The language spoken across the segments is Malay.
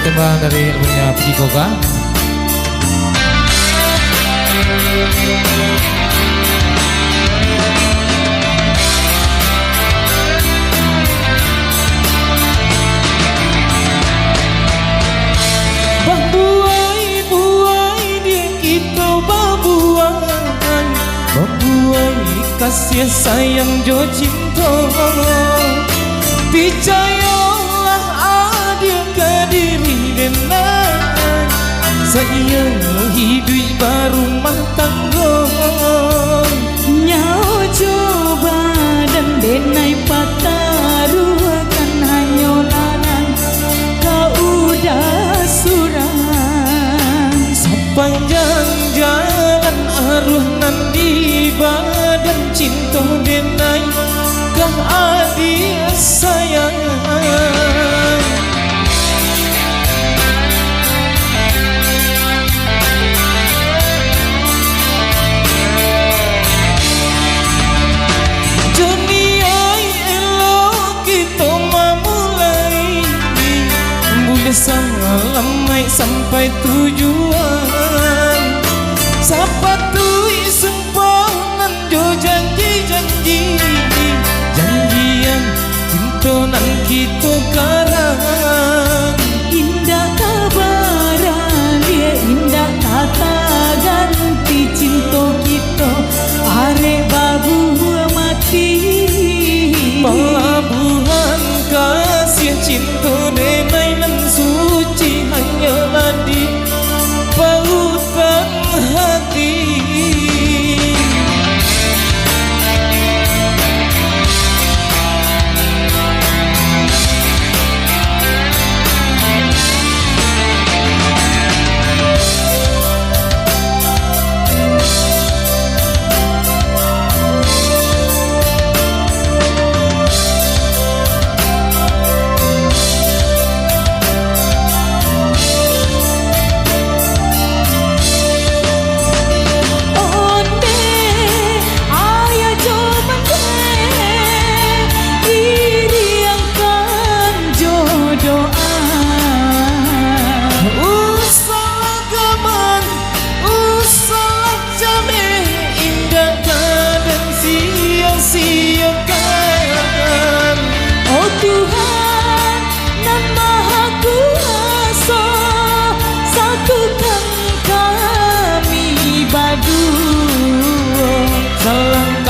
persembahan dari albumnya Pidi Koga. Kasih sayang jo cinta, percayalah ada ke diri denai, sayang hidup berumah tangga. Nyau coba dan denai pataruakan hanyolanan, kau udah surang. Sepanjang jalan arwah nan di badan cinta denai kah adik sayang. Dunia elok kita memulai, boleh salamai sampai tujuan. Sapatui sempanan jo janji-janji, janjian cinta nan kita karang. Indah kabaran dia, indah kata ganti cinta kita, arek babu mati. Pelabuhan kasih cinta denai nan suci hanyalah di pautan hati.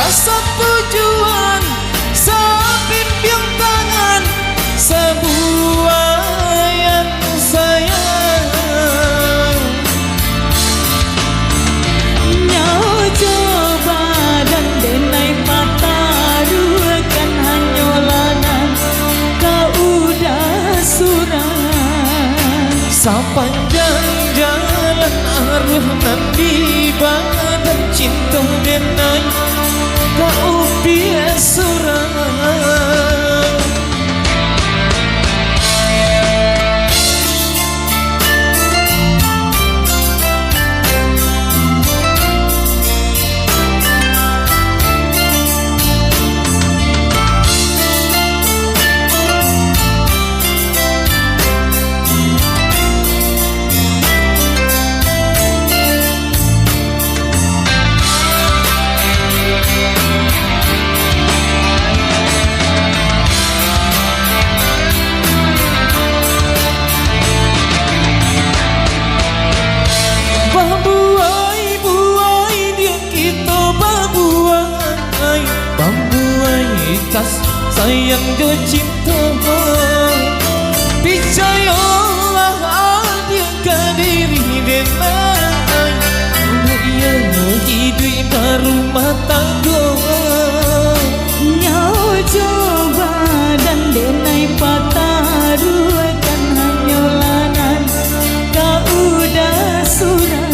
Satu tujuan, sebimbing tangan, sebuah yang sayang. Nyau coba dan denai pataruakan hanyolanan, kau udah surang. Sepanjang jalan arwah nan di badan cinta denai kau biasa. Sayang jo cinta, percayalah ada ke diri denai, ia hidup berumah tangga. Nyau coba dan denai pataruakan hanyolanan, kau udah surang.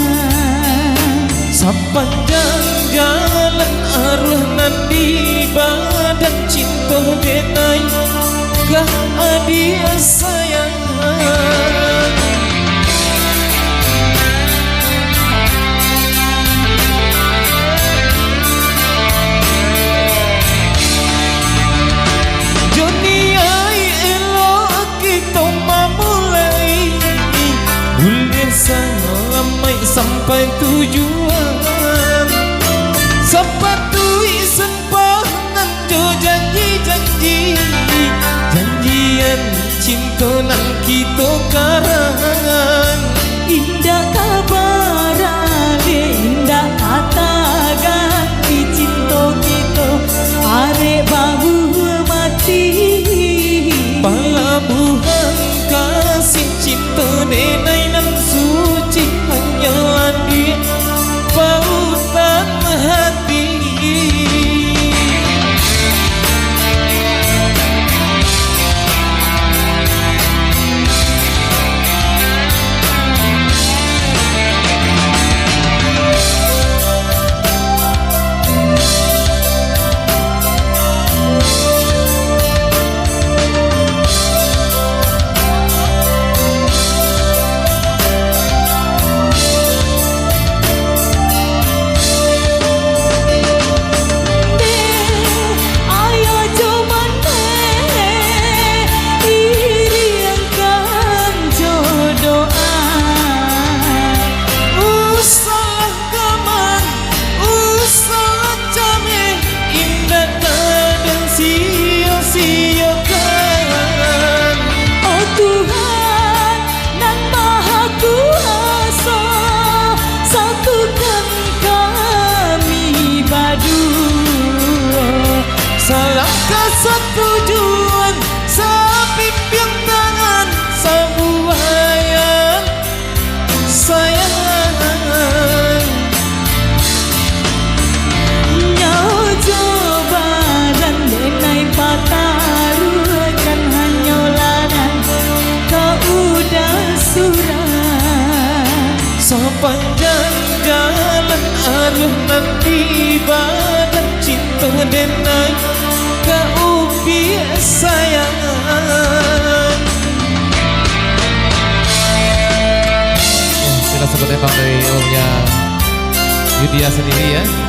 Sepanjang jalan arwah nan di badan cinta denai kah adik sayang. Dunia elok kita memulai, cinta nan kita karangan. Indah kabarale indah kata ganti cinta kita arek babu mati. Palabuhan kasih cinta denai nan suci hanyalah dia pautan hati. Salahkah setujuan, sepimpin tangan, sebuayan sayang. Nyawa coba dan denai patarukan hanyolanan kau udah surah. Sepanjang jalan arus nanti badan cinta denai kau sayang. Kita sebut emang dari omnya Yudia sendiri ya.